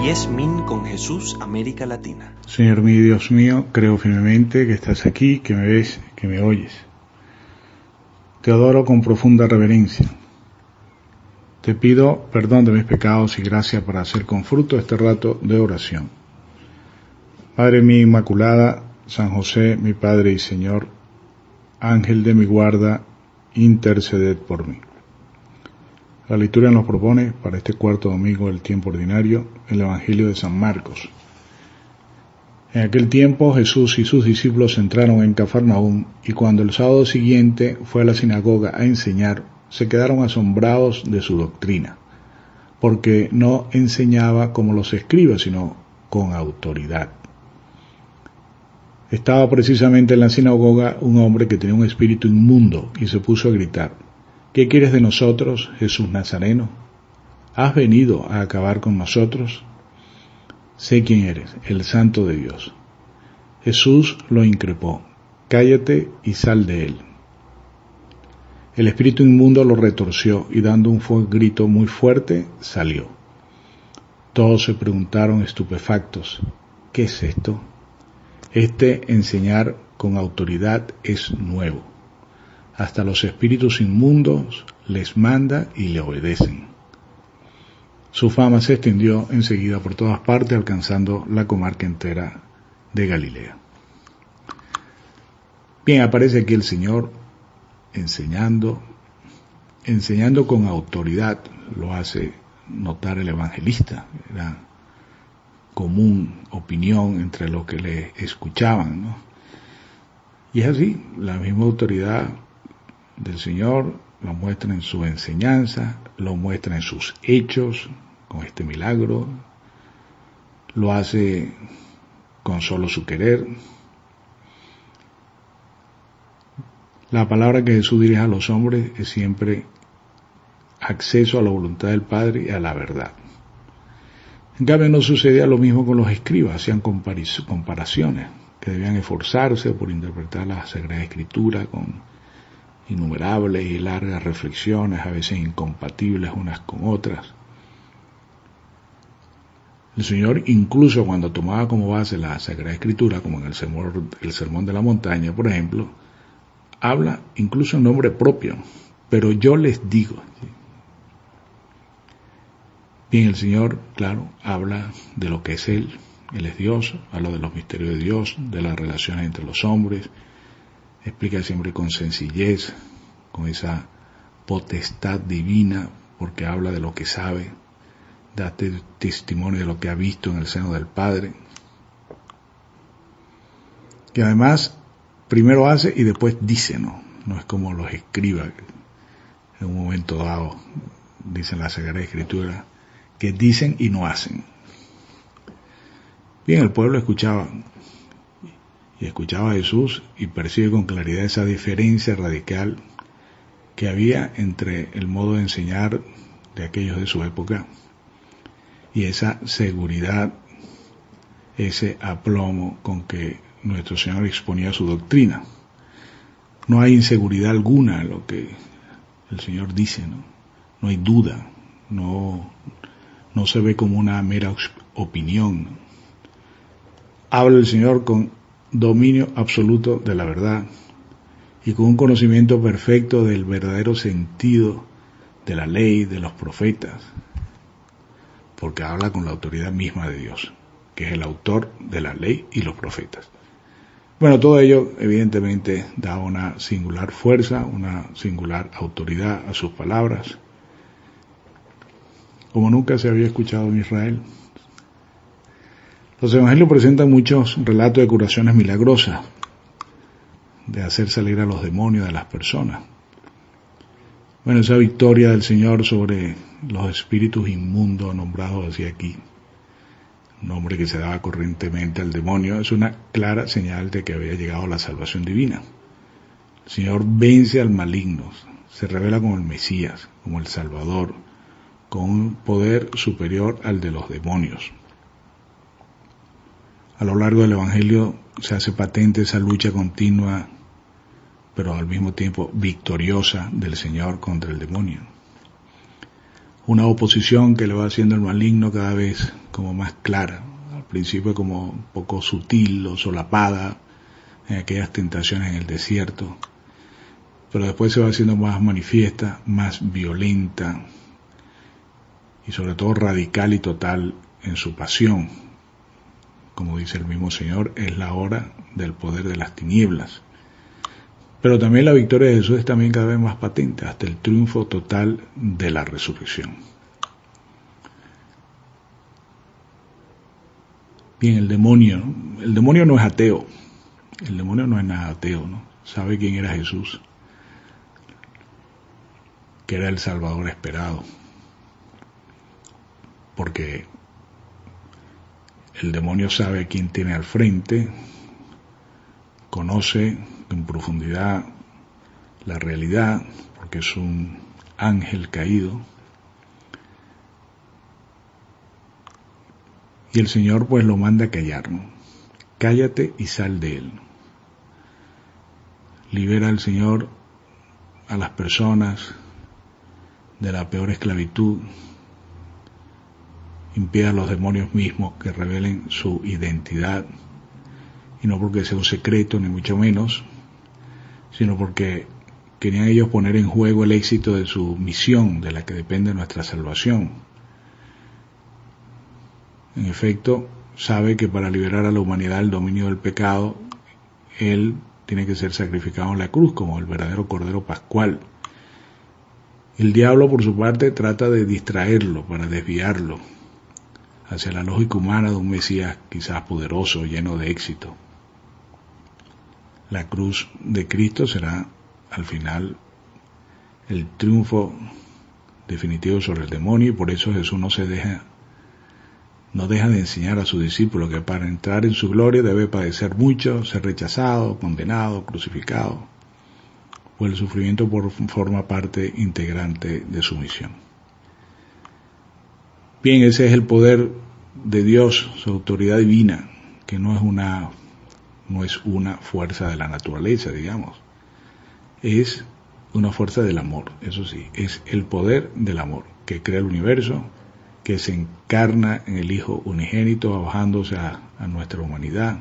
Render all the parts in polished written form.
Mies Min con Jesús, América Latina. Señor mío y Dios mío, creo firmemente que estás aquí, que me ves, que me oyes. Te adoro con profunda reverencia. Te pido perdón de mis pecados y gracia para hacer con fruto este rato de oración. Madre mía Inmaculada, San José, mi Padre y Señor, Ángel de mi guarda, interceded por mí. La liturgia nos propone para este cuarto domingo del tiempo ordinario el Evangelio de San Marcos. En aquel tiempo Jesús y sus discípulos entraron en Cafarnaúm y cuando el sábado siguiente fue a la sinagoga a enseñar, se quedaron asombrados de su doctrina, porque no enseñaba como los escribas, sino con autoridad. Estaba precisamente en la sinagoga un hombre que tenía un espíritu inmundo y se puso a gritar: ¿Qué quieres de nosotros, Jesús Nazareno? ¿Has venido a acabar con nosotros? Sé quién eres, el Santo de Dios. Jesús lo increpó: cállate y sal de él. El espíritu inmundo lo retorció y dando un grito muy fuerte, salió. Todos se preguntaron estupefactos: ¿qué es esto? Este enseñar con autoridad es nuevo. Hasta los espíritus inmundos les manda y le obedecen. Su fama se extendió enseguida por todas partes, alcanzando la comarca entera de Galilea. Bien, aparece aquí el Señor enseñando con autoridad. Lo hace notar el evangelista. Era común opinión entre los que le escuchaban, ¿no? Y es así, la misma autoridad del Señor lo muestra en su enseñanza, lo muestra en sus hechos, con este milagro, lo hace con solo su querer. La palabra que Jesús dirige a los hombres es siempre acceso a la voluntad del Padre y a la verdad. En cambio no sucedía lo mismo con los escribas, hacían comparaciones, que debían esforzarse por interpretar la Sagrada Escritura con innumerables y largas reflexiones, a veces incompatibles unas con otras. El Señor, incluso cuando tomaba como base la Sagrada Escritura, como en el Sermón de la Montaña, por ejemplo, habla incluso en nombre propio, pero yo les digo. Bien, el Señor, claro, habla de lo que es Él es Dios, habla de los misterios de Dios, de las relaciones entre los hombres, explica siempre con sencillez, con esa potestad divina, porque habla de lo que sabe, da testimonio de lo que ha visto en el seno del Padre. Y además, primero hace y después dice, no es como los escribas, que en un momento dado, dicen la Sagrada Escritura, que dicen y no hacen. Bien, el pueblo escuchaba a Jesús y percibe con claridad esa diferencia radical que había entre el modo de enseñar de aquellos de su época y esa seguridad, ese aplomo con que nuestro Señor exponía su doctrina. No hay inseguridad alguna en lo que el Señor dice, no hay duda, no se ve como una mera opinión. Habla el Señor con dominio absoluto de la verdad y con un conocimiento perfecto del verdadero sentido de la ley, de los profetas, porque habla con la autoridad misma de Dios, que es el autor de la ley y los profetas. Bueno, todo ello evidentemente da una singular fuerza, una singular autoridad a sus palabras, como nunca se había escuchado en Israel. Los evangelios presentan muchos relatos de curaciones milagrosas, de hacer salir a los demonios de las personas. Bueno, esa victoria del Señor sobre los espíritus inmundos nombrados así aquí, nombre que se daba corrientemente al demonio, es una clara señal de que había llegado la salvación divina. El Señor vence al maligno, se revela como el Mesías, como el Salvador, con un poder superior al de los demonios. A lo largo del Evangelio se hace patente esa lucha continua, pero al mismo tiempo victoriosa del Señor contra el demonio. una oposición que le va haciendo el maligno cada vez como más clara. Al principio como un poco sutil o solapada en aquellas tentaciones en el desierto, pero después se va haciendo más manifiesta, más violenta y sobre todo radical y total en su pasión. Como dice el mismo Señor, es la hora del poder de las tinieblas. Pero también la victoria de Jesús es también cada vez más patente, hasta el triunfo total de la resurrección. Bien, el demonio no es ateo, el demonio no es nada ateo, ¿no? Sabe quién era Jesús, que era el Salvador esperado, porque el demonio sabe a quién tiene al frente, conoce en profundidad la realidad, porque es un ángel caído. Y el Señor pues lo manda a callar, ¿no? Cállate y sal de él. Libera al Señor a las personas de la peor esclavitud. Impide a los demonios mismos que revelen su identidad, y no porque sea un secreto ni mucho menos, sino porque querían ellos poner en juego el éxito de su misión, de la que depende nuestra salvación. En efecto, sabe que para liberar a la humanidad del dominio del pecado, Él tiene que ser sacrificado en la cruz como el verdadero Cordero Pascual. El diablo, por su parte, trata de distraerlo, para desviarlo hacia la lógica humana de un Mesías quizás poderoso, lleno de éxito. La cruz de Cristo será, al final, el triunfo definitivo sobre el demonio, y por eso Jesús no deja de enseñar a sus discípulos que para entrar en su gloria debe padecer mucho, ser rechazado, condenado, crucificado, pues el sufrimiento forma parte integrante de su misión. Bien, ese es el poder de Dios, su autoridad divina, que no es una fuerza de la naturaleza, digamos, es una fuerza del amor, eso sí, es el poder del amor que crea el universo, que se encarna en el Hijo unigénito, bajándose a nuestra humanidad,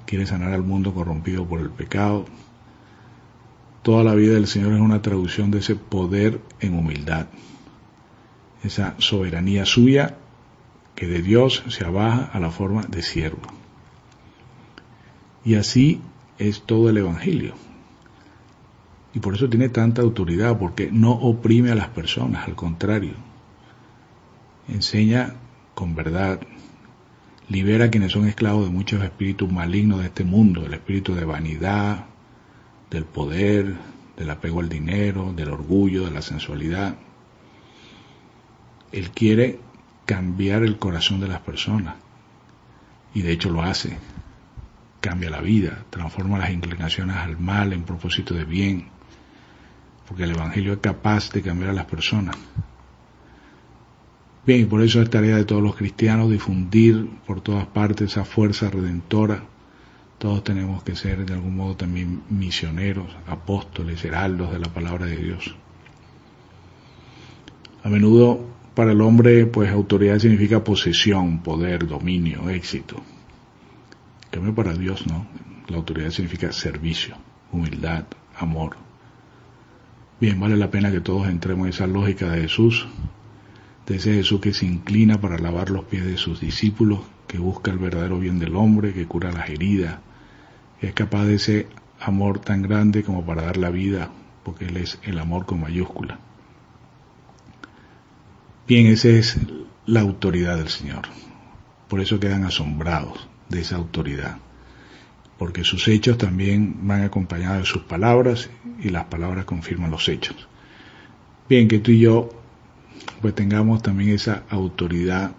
quiere sanar al mundo corrompido por el pecado. Toda la vida del Señor es una traducción de ese poder en humildad, esa soberanía suya que de Dios se abaja a la forma de siervo. Y así es todo el Evangelio. Y por eso tiene tanta autoridad, porque no oprime a las personas, al contrario. Enseña con verdad, libera a quienes son esclavos de muchos espíritus malignos de este mundo, el espíritu de vanidad, del poder, del apego al dinero, del orgullo, de la sensualidad. Él quiere cambiar el corazón de las personas, y de hecho lo hace. Cambia la vida, transforma las inclinaciones al mal en propósito de bien, porque el Evangelio es capaz de cambiar a las personas. Bien, y por eso es tarea de todos los cristianos difundir por todas partes esa fuerza redentora. Todos tenemos que ser de algún modo también misioneros, apóstoles, heraldos de la palabra de Dios. A menudo para el hombre, pues autoridad significa posesión, poder, dominio, éxito. En cambio para Dios no, la autoridad significa servicio, humildad, amor. Bien, vale la pena que todos entremos en esa lógica de Jesús, de ese Jesús que se inclina para lavar los pies de sus discípulos, que busca el verdadero bien del hombre, que cura las heridas, que es capaz de ese amor tan grande como para dar la vida, porque Él es el amor con mayúscula. Bien, esa es la autoridad del Señor. Por eso quedan asombrados de esa autoridad, porque sus hechos también van acompañados de sus palabras, y las palabras confirman los hechos. Bien, que tú y yo pues tengamos también esa autoridad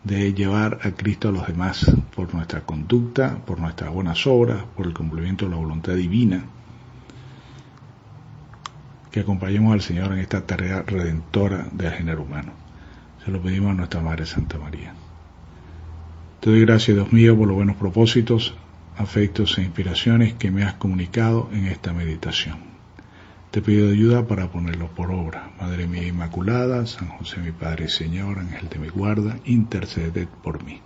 de llevar a Cristo a los demás por nuestra conducta, por nuestras buenas obras, por el cumplimiento de la voluntad divina. Que acompañemos al Señor en esta tarea redentora del género humano. Se lo pedimos a nuestra Madre Santa María. Te doy gracias, Dios mío, por los buenos propósitos, afectos e inspiraciones que me has comunicado en esta meditación. Te pido ayuda para ponerlos por obra. Madre mía Inmaculada, San José mi Padre y Señor, Ángel de mi guarda, interceded por mí.